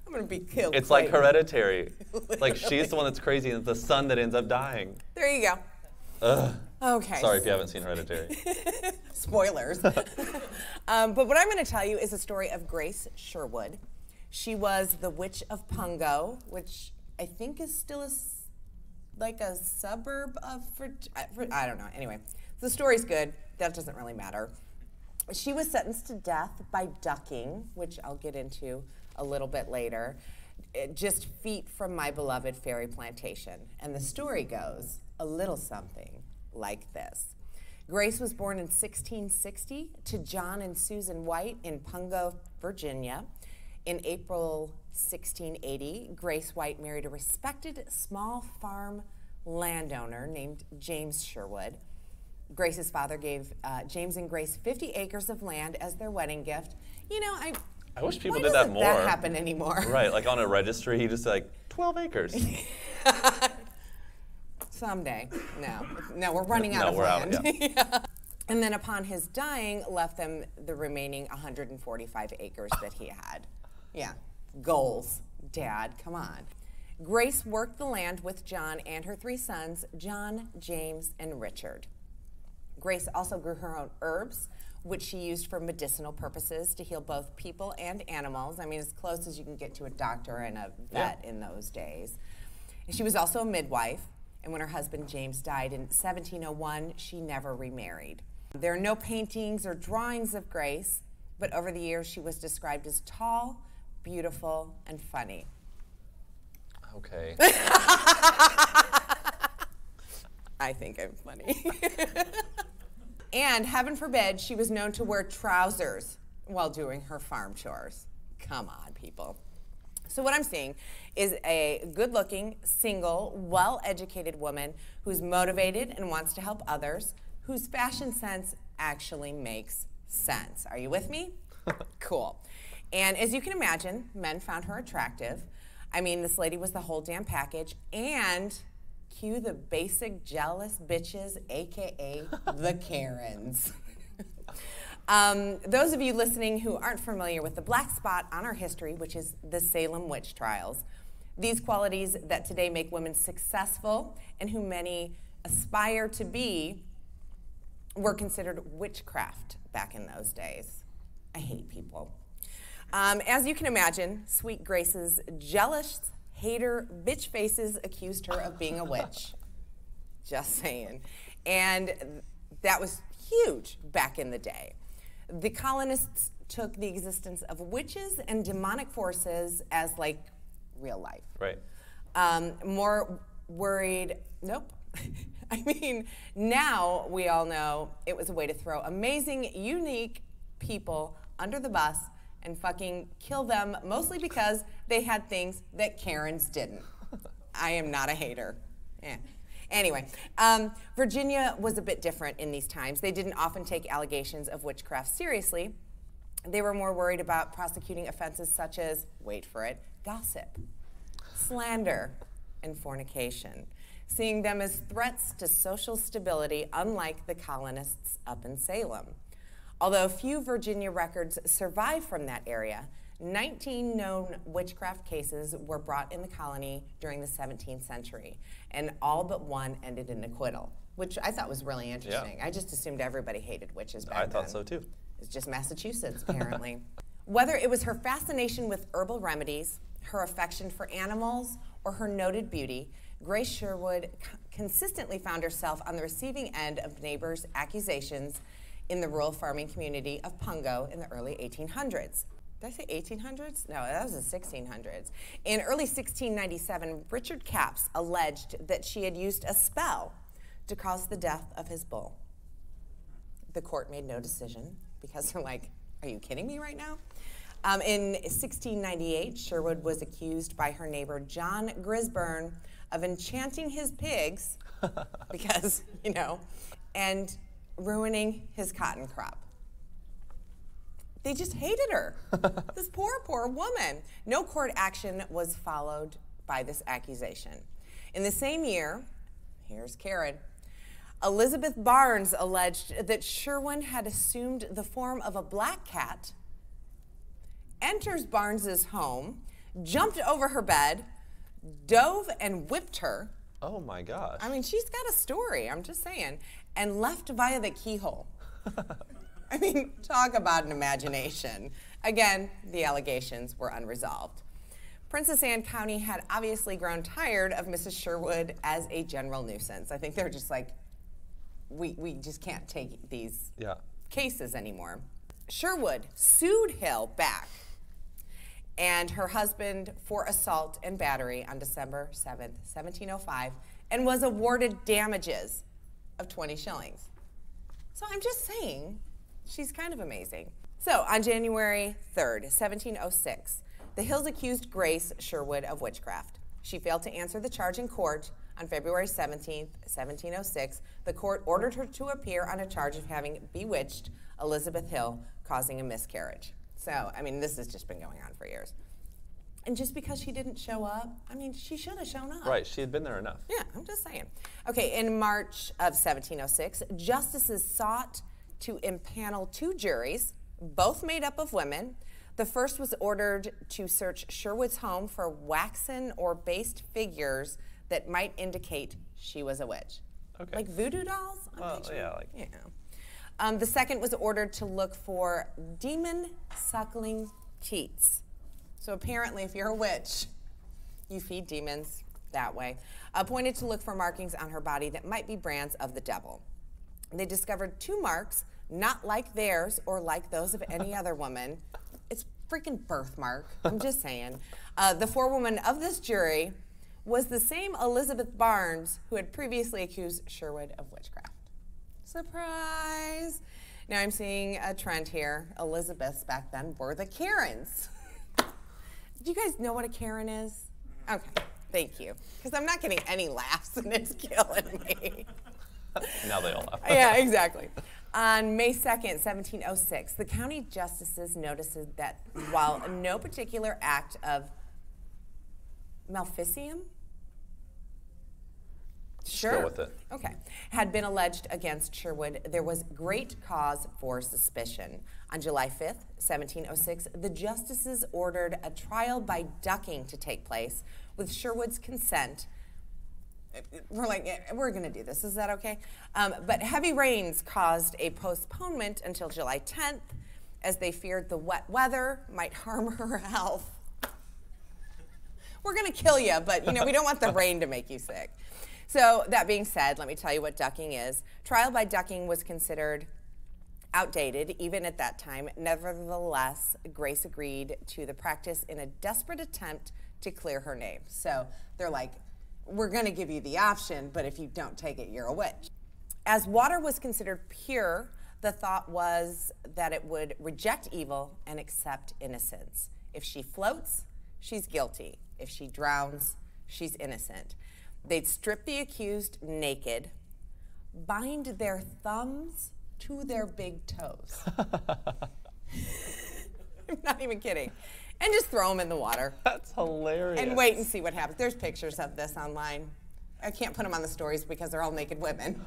I'm gonna be killed. It's like Clayton. Hereditary. Like, she's the one that's crazy, and it's the son that ends up dying. There you go. Ugh. Okay. Sorry if you haven't seen Hereditary. Spoilers. But what I'm going to tell you is a story of Grace Sherwood. She was the Witch of Pungo, which I think is still like a suburb of, I don't know. Anyway, the story's good. That doesn't really matter. She was sentenced to death by ducking, which I'll get into a little bit later, just feet from my beloved Fairy Plantation. And the story goes a little something like this. Grace was born in 1660 to John and Susan White in Pungo, Virginia. In April 1680, Grace White married a respected small farm landowner named James Sherwood. Grace's father gave James and Grace 50 acres of land as their wedding gift. You know, I wish people why did that doesn't more. That happen anymore? Right, like on a registry, he just like 12 acres. Someday. No, we're running out of land. Out, yeah. Yeah. And then upon his dying, left them the remaining 145 acres that he had. Yeah, goals, Dad, come on. Grace worked the land with John and her 3 sons, John, James, and Richard. Grace also grew her own herbs, which she used for medicinal purposes to heal both people and animals. I mean, as close as you can get to a doctor and a vet in those days. She was also a midwife, and when her husband James died in 1701, she never remarried. There are no paintings or drawings of Grace, but over the years she was described as tall, beautiful, and funny. Okay. I think I'm funny. And heaven forbid, she was known to wear trousers while doing her farm chores. Come on, people. So what I'm seeing is a good-looking, single, well-educated woman who's motivated and wants to help others, whose fashion sense actually makes sense. Are you with me? Cool. And as you can imagine, men found her attractive. I mean, this lady was the whole damn package, and cue the basic jealous bitches, AKA the Karens. Those of you listening who aren't familiar with the black spot on our history, which is the Salem witch trials, these qualities that today make women successful and who many aspire to be were considered witchcraft back in those days. I hate people. As you can imagine, sweet Grace's jealous hater bitch faces accused her of being a witch. Just saying. And that was huge back in the day. The colonists took the existence of witches and demonic forces as like real life. Right. More worried, nope. I mean, now we all know it was a way to throw amazing, unique people under the bus and fucking kill them, mostly because they had things that Karens didn't. I am not a hater. Yeah. Anyway, Virginia was a bit different in these times. They didn't often take allegations of witchcraft seriously. They were more worried about prosecuting offenses such as, wait for it, gossip, slander, and fornication, seeing them as threats to social stability, unlike the colonists up in Salem. Although few Virginia records survive from that area, 19 known witchcraft cases were brought in the colony during the 17th century, and all but one ended in acquittal, which I thought was really interesting. Yeah. I just assumed everybody hated witches back then. I thought so too. It's just Massachusetts, apparently. Whether it was her fascination with herbal remedies, her affection for animals, or her noted beauty, Grace Sherwood consistently found herself on the receiving end of neighbors' accusations in the rural farming community of Pungo in the early 1800s. Did I say 1800s? No, that was the 1600s. In early 1697, Richard Capps alleged that she had used a spell to cause the death of his bull. The court made no decision because they're like, are you kidding me right now? In 1698, Sherwood was accused by her neighbor John Grisburn of enchanting his pigs because, you know, and ruining his cotton crop. They just hated her. This poor, poor woman. No court action was followed by this accusation. In the same year, here's Karen, Elizabeth Barnes alleged that Sherwood had assumed the form of a black cat, enters Barnes's home, jumped over her bed, dove and whipped her. Oh my gosh. I mean, she's got a story, I'm just saying, and left via the keyhole. I mean, talk about an imagination. Again, the allegations were unresolved. Princess Anne County had obviously grown tired of Mrs. Sherwood as a general nuisance. I think they're just like, we just can't take these cases anymore. Sherwood sued Hill back and her husband for assault and battery on December 7th, 1705, and was awarded damages of 20 shillings. So I'm just saying, she's kind of amazing. So on January 3rd, 1706, the Hills accused Grace Sherwood of witchcraft. She failed to answer the charge in court On February 17th, 1706, the court ordered her to appear on a charge of having bewitched Elizabeth Hill, causing a miscarriage. So, I mean, this has just been going on for years. And just because she didn't show up, I mean, she should have shown up. Right, she had been there enough. Yeah, I'm just saying. Okay, in March of 1706, justices sought to impanel 2 juries, both made up of women. The first was ordered to search Sherwood's home for waxen or based figures that might indicate she was a witch. Okay. Like voodoo dolls? Well, yeah, like. Yeah. The second was ordered to look for demon-suckling teats. So apparently, if you're a witch, you feed demons that way. Appointed to look for markings on her body that might be brands of the devil. They discovered 2 marks, not like theirs or like those of any other woman. It's freaking birthmark, I'm just saying. The forewoman of this jury was the same Elizabeth Barnes who had previously accused Sherwood of witchcraft. Surprise! Now I'm seeing a trend here. Elizabeths back then were the Karens. Do you guys know what a Karen is? Okay, thank you. Because I'm not getting any laughs and it's killing me. Now they all laugh. Yeah, exactly. On May 2nd, 1706, the county justices noticed that while no particular act of maleficium, Go with it. Okay, had been alleged against Sherwood, there was great cause for suspicion. On July 5th, 1706, the justices ordered a trial by ducking to take place with Sherwood's consent. We're like, yeah, we're going to do this. Is that okay? But heavy rains caused a postponement until July 10th, as they feared the wet weather might harm her health. We're going to kill you, but we don't want the rain to make you sick. So that being said, let me tell you what ducking is. Trial by ducking was considered outdated, even at that time. Nevertheless, Grace agreed to the practice in a desperate attempt to clear her name. So they're like, we're going to give you the option, but if you don't take it, you're a witch. As water was considered pure, the thought was that it would reject evil and accept innocence. If she floats, she's guilty. If she drowns, she's innocent. They'd strip the accused naked, bind their thumbs to their big toes. I'm not even kidding. And just throw them in the water. That's hilarious. And wait and see what happens. There's pictures of this online. I can't put them on the stories because they're all naked women.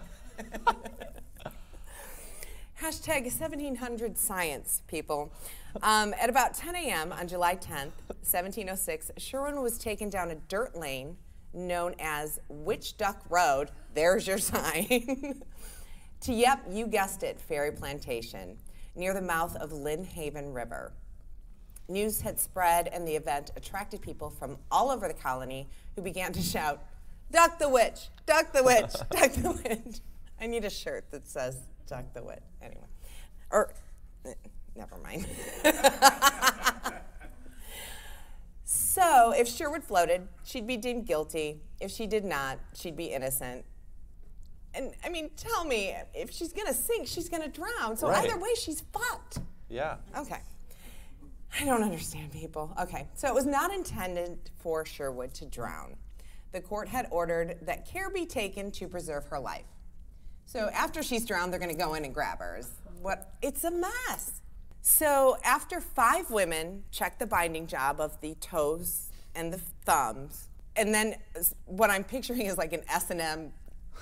Hashtag 1700 science, people. At about 10 a.m. on July 10th, 1706, Sherwood was taken down a dirt lane known as Witch Duck Road, there's your sign, to, yep, you guessed it, Ferry Plantation, near the mouth of Lynn Haven River. News had spread, and the event attracted people from all over the colony who began to shout, "Duck the witch, duck the witch, duck the witch." I need a shirt that says duck the witch. Anyway, or never mind. So if Sherwood floated, she'd be deemed guilty. If she did not, she'd be innocent. And I mean, tell me, if she's gonna sink, she's gonna drown. So Right. either way, she's fucked. Yeah. Okay. I don't understand people. Okay, so it was not intended for Sherwood to drown. The court had ordered that care be taken to preserve her life. So after she's drowned, they're gonna go in and grab her. It's a mess. So after 5 women checked the binding job of the toes and the thumbs, and then what I'm picturing is like an S&M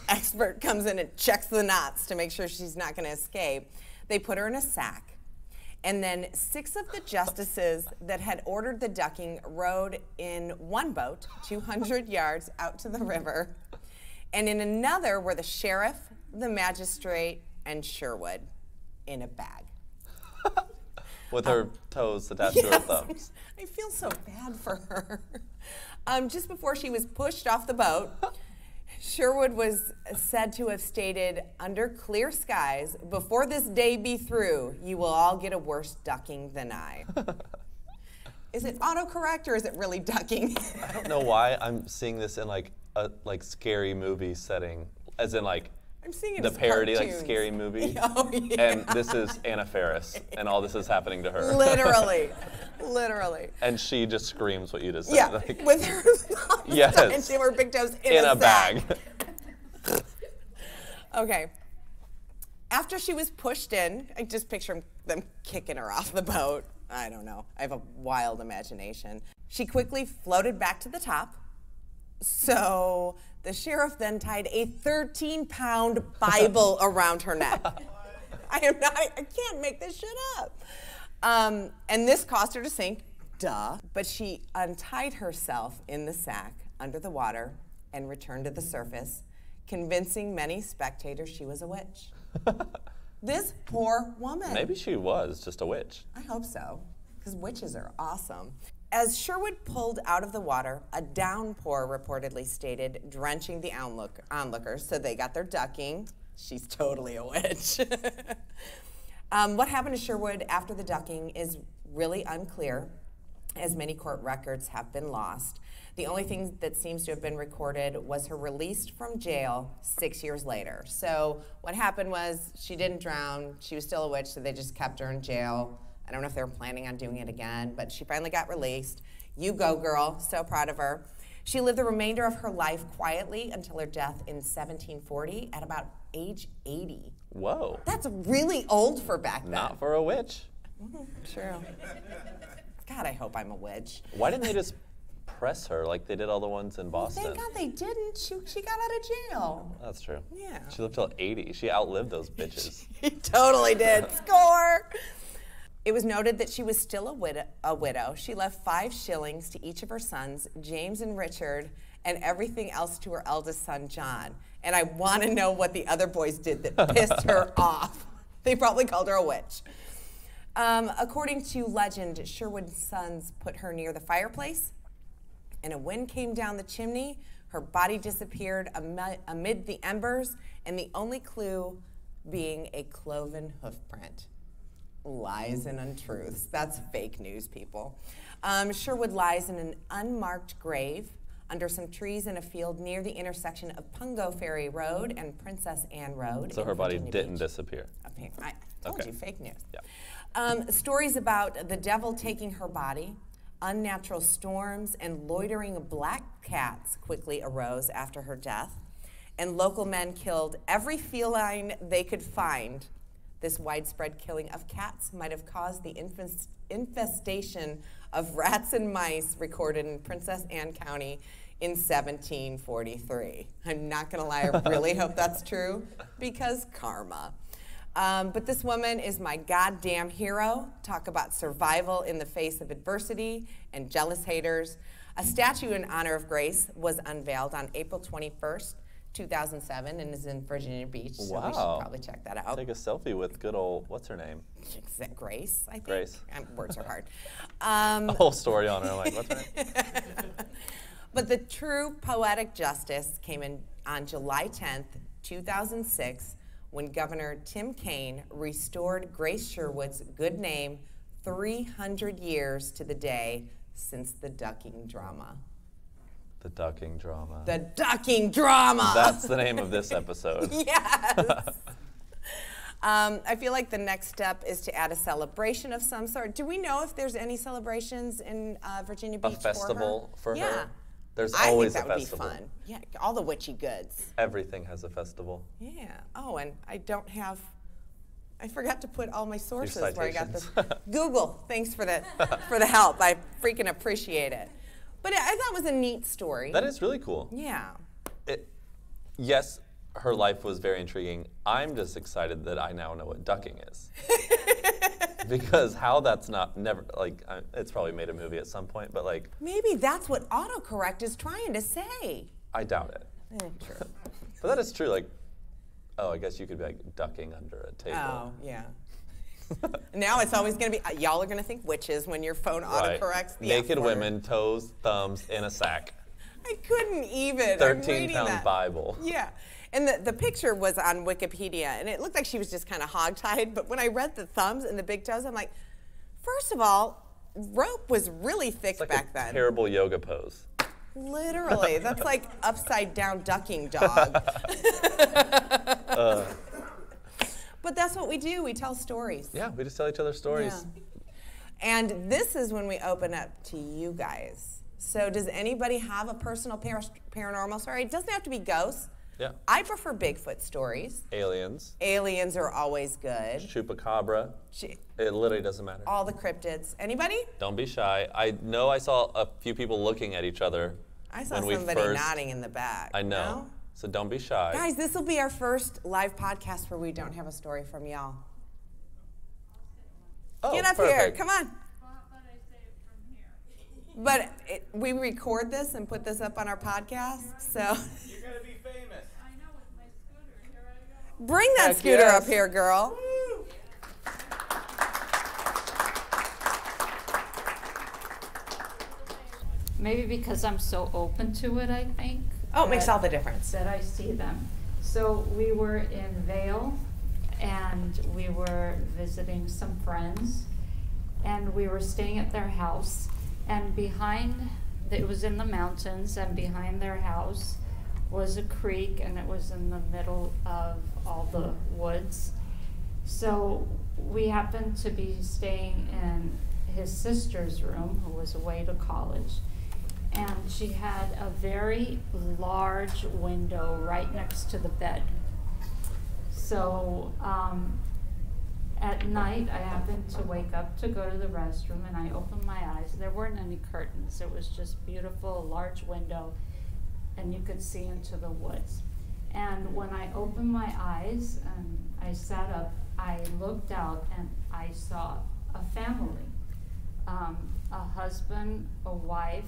expert comes in and checks the knots to make sure she's not gonna escape, they put her in a sack. And then 6 of the justices that had ordered the ducking rowed in one boat 200 yards out to the river. And in another were the sheriff, the magistrate, and Sherwood in a bag. With her toes attached to her thumbs. I feel so bad for her. Just before she was pushed off the boat, Sherwood was said to have stated, "Under clear skies, before this day be through, you will all get a worse ducking than I." Is it autocorrect or is it really ducking? I don't know why I'm seeing this in like a scary movie setting, as in like I'm seeing it the as parody cartoons. like scary movie. Oh, yeah. And this is Anna Faris, and all this is happening to her. Literally. Literally. And she just screams what you just said. Yeah, Like, with her thumbs yes. and she her big toes in a sack. bag. Okay. After she was pushed in, I just picture them kicking her off the boat. I don't know. I have a wild imagination. She quickly floated back to the top. So the sheriff then tied a 13-pound Bible around her neck. I can't make this shit up. And this caused her to sink, duh. But she untied herself in the sack under the water and returned to the surface, convincing many spectators she was a witch. This poor woman. Maybe she was just a witch. I hope so, because witches are awesome. As Sherwood pulled out of the water, a downpour reportedly stated, drenching the onlookers, so they got their ducking. She's totally a witch. What happened to Sherwood after the ducking is really unclear, as many court records have been lost. The only thing that seems to have been recorded was her release from jail 6 years later. So what happened was she didn't drown, she was still a witch, so they just kept her in jail. I don't know if they were planning on doing it again, but she finally got released. You go, girl, so proud of her. She lived the remainder of her life quietly until her death in 1740 at about age 80. Whoa. That's really old for back then. Not for a witch. True. God, I hope I'm a witch. Why didn't they just press her like they did all the ones in Boston? Thank God they didn't. She got out of jail. That's true. Yeah. She lived till 80. She outlived those bitches. She totally did. Score! It was noted that she was still a widow. She left 5 shillings to each of her sons, James and Richard, and everything else to her eldest son, John. And I want to know what the other boys did that pissed her off. They probably called her a witch. According to legend, Sherwood's sons put her near the fireplace, and a wind came down the chimney. Her body disappeared amid the embers, and the only clue being a cloven hoof print. Lies and untruths. That's fake news, people. Sherwood lies in an unmarked grave under some trees in a field near the intersection of Pungo Ferry Road and Princess Anne Road. So her body Virginia didn't Beach. disappear. I told Okay. you, fake news. Yeah. Stories about the devil taking her body, unnatural storms, and loitering black cats quickly arose after her death, and local men killed every feline they could find. This widespread killing of cats might have caused the infestation of rats and mice recorded in Princess Anne County in 1743. I'm not gonna lie, I really hope that's true, because karma. But this woman is my goddamn hero. Talk about survival in the face of adversity and jealous haters. A statue in honor of Grace was unveiled on April 21st, 2007, and is in Virginia Beach, so we should probably check that out. Take a selfie with good old, what's her name? Is that Grace, I think? Grace. Words are hard. A whole story on her, I'm like, what's her name? But the true poetic justice came in on July 10th, 2006, when Governor Tim Kaine restored Grace Sherwood's good name 300 years to the day since the ducking drama. The ducking drama. The ducking drama! That's the name of this episode. Yes! I feel like the next step is to add a celebration of some sort. Do we know if there's any celebrations in Virginia Beach A festival for her? Yeah. There's I always think a that festival. would be fun. Yeah, all the witchy goods. Everything has a festival. Yeah. Oh, and I forgot to put all my sources Your where I got this. citations. Google, thanks for the help. I freaking appreciate it. But I thought it was a neat story. That is really cool. Yeah. Yes, her life was very intriguing. I'm just excited that I now know what ducking is. Because how that's it's probably made a movie at some point, but like. Maybe that's what autocorrect is trying to say. I doubt it. True. But that is true, like, oh, I guess you could be like ducking under a table. Oh, yeah. Now it's always going to be, y'all are going to think witches when your phone autocorrects the Naked F word. women, toes, thumbs, in a sack. I couldn't even. 13-pound Bible. Yeah. And the picture was on Wikipedia, and it looked like she was just kind of hogtied, but when I read the thumbs and the big toes, I'm like, first of all, rope was really thick It's like back a then. terrible yoga pose. Literally. That's like upside down ducking dog. But that's what we do. We tell stories. Yeah, we just tell each other stories. And this is when we open up to you guys. So does anybody have a personal paranormal story? It doesn't have to be ghosts. Yeah. I prefer Bigfoot stories. Aliens. Aliens are always good. Chupacabra. It literally doesn't matter. All the cryptids. Anybody? Don't be shy. I know I saw a few people looking at each other. I saw somebody nodding in the back. I know. No? So don't be shy. Guys, this will be our first live podcast where we don't have a story from y'all. Oh, Get up perfect. here. Come on. Well, how about I say it from here? But we record this and put this up on our podcast, so. You're gonna be famous. I know, with my scooter. Here I go. Bring that Heck scooter yes. up here, girl. Maybe because I'm so open to it, I think. Oh, it makes that- all the difference. That I see them. So we were in Vale, and we were visiting some friends, and we were staying at their house, and it was in the mountains, and behind their house was a creek, and it was in the middle of all the woods. So we happened to be staying in his sister's room, who was away to college, and she had a very large window right next to the bed. So at night, I happened to wake up to go to the restroom, and I opened my eyes. There weren't any curtains. It was just beautiful, large window, and you could see into the woods. And when I opened my eyes and I sat up, I looked out and I saw a family, a husband, a wife,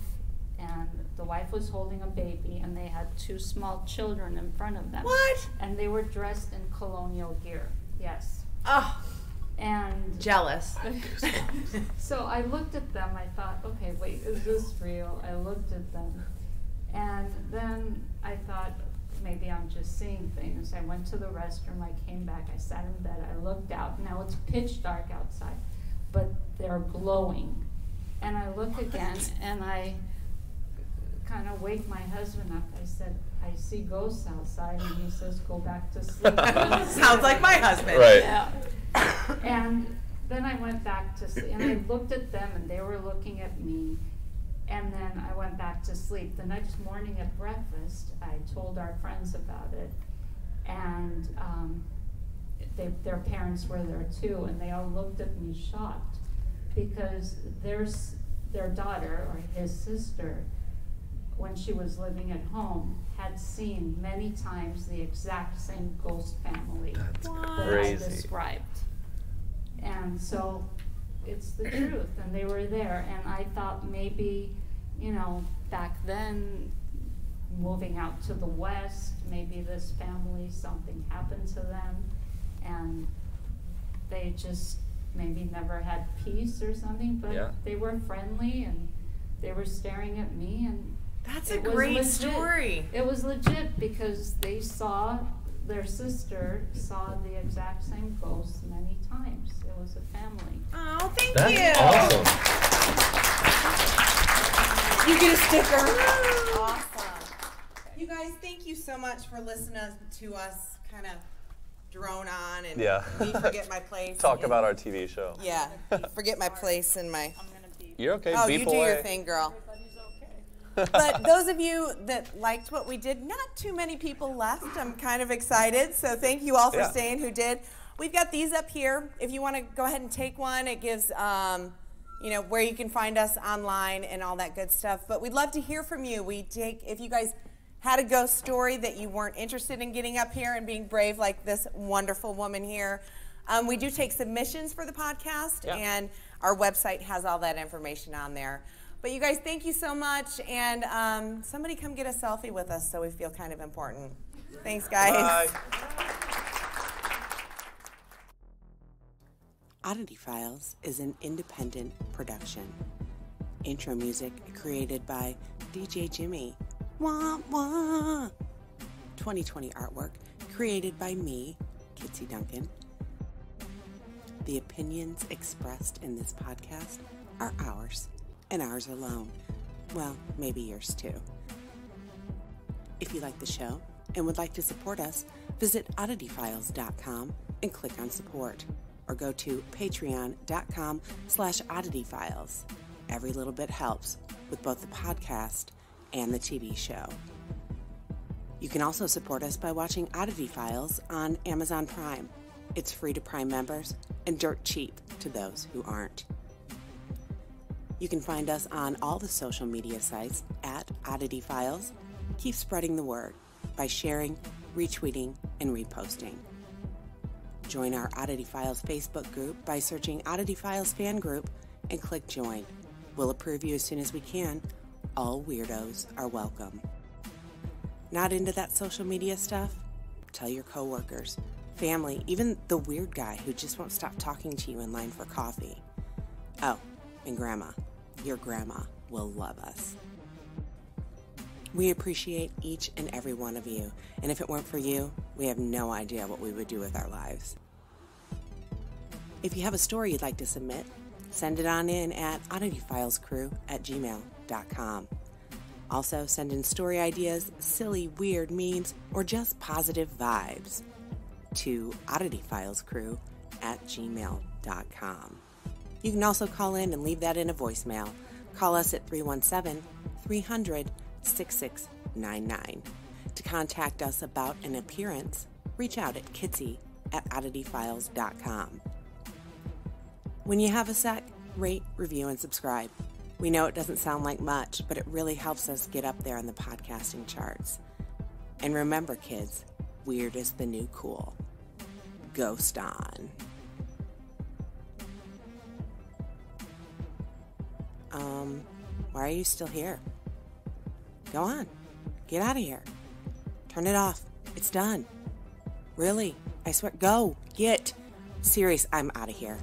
and the wife was holding a baby, and they had 2 small children in front of them. What? And they were dressed in colonial gear. Yes. Oh, And jealous. so I looked at them. I thought, okay, wait, is this real? I looked at them, and then I thought, maybe I'm just seeing things. I went to the restroom. I came back. I sat in bed. I looked out. Now it's pitch dark outside, but they're glowing. And I look again, and I kind of wake my husband up. I said, I see ghosts outside, and he says, go back to sleep. Sounds like my husband. Right. Yeah. And then I went back to sleep, and I looked at them, and they were looking at me. And then I went back to sleep. The next morning at breakfast, I told our friends about it, and their parents were there too, and they all looked at me shocked, because their daughter, or his sister, when she was living at home, had seen many times the exact same ghost family that I crazy. described. And so it's the truth, and they were there, and I thought maybe, back then, moving out to the west, maybe this family, something happened to them, and they just maybe never had peace or something, but Yeah. they were friendly, and they were staring at me, and That's a it was great legit. story. It was legit, because their sister saw the exact same ghost many times. It was a family. Oh, thank That's you. awesome. You get a sticker. Awesome. You guys, thank you so much for listening to us kind of drone on and Yeah. me forget my place. Talk about our TV show. Yeah, forget my place in my. I'm gonna be. You're okay. Oh, beep you do away. your thing, girl. Everybody's okay. But those of you that liked what we did, not too many people left. I'm kind of excited. So thank you all for Yeah. staying who did. We've got these up here. If you want to go ahead and take one, it gives where you can find us online and all that good stuff. But we'd love to hear from you. If you guys had a ghost story that you weren't interested in getting up here and being brave like this wonderful woman here, we do take submissions for the podcast, Yeah. and our website has all that information on there. But you guys, thank you so much, and somebody come get a selfie with us so we feel kind of important. Thanks, guys. Bye. Oddity Files is an independent production. Intro music created by DJ Jimmy. Wah, wah. 2020 artwork created by me, Kitsie Duncan. The opinions expressed in this podcast are ours, and ours alone. Well, maybe yours too. If you like the show and would like to support us, visit oddityfiles.com and click on support. or go to patreon.com/oddityfiles. Every little bit helps with both the podcast and the TV show. You can also support us by watching Oddity Files on Amazon Prime. It's free to Prime members and dirt cheap to those who aren't. You can find us on all the social media sites at Oddity Files. Keep spreading the word by sharing, retweeting, and reposting. Join our Oddity Files Facebook group by searching Oddity Files Fan Group and click Join. We'll approve you as soon as we can. All weirdos are welcome. Not into that social media stuff? Tell your coworkers, family, even the weird guy who just won't stop talking to you in line for coffee. Oh, and Grandma. Your grandma will love us. We appreciate each and every one of you, and if it weren't for you, we have no idea what we would do with our lives. If you have a story you'd like to submit, send it on in at oddityfilescrew@gmail.com. Also, send in story ideas, silly, weird memes, or just positive vibes to oddityfilescrew@gmail.com. You can also call in and leave that in a voicemail. Call us at 317-300-6699. To contact us about an appearance, reach out at Kitsie at oddityfiles.com. When you have a sec, rate, review, and subscribe. We know it doesn't sound like much, but it really helps us get up there in the podcasting charts. And remember, kids, weird is the new cool. Ghost on. Why are you still here? Go on. Get out of here. Turn it off. It's done. Really. I swear. Go. Get. Serious. I'm out of here.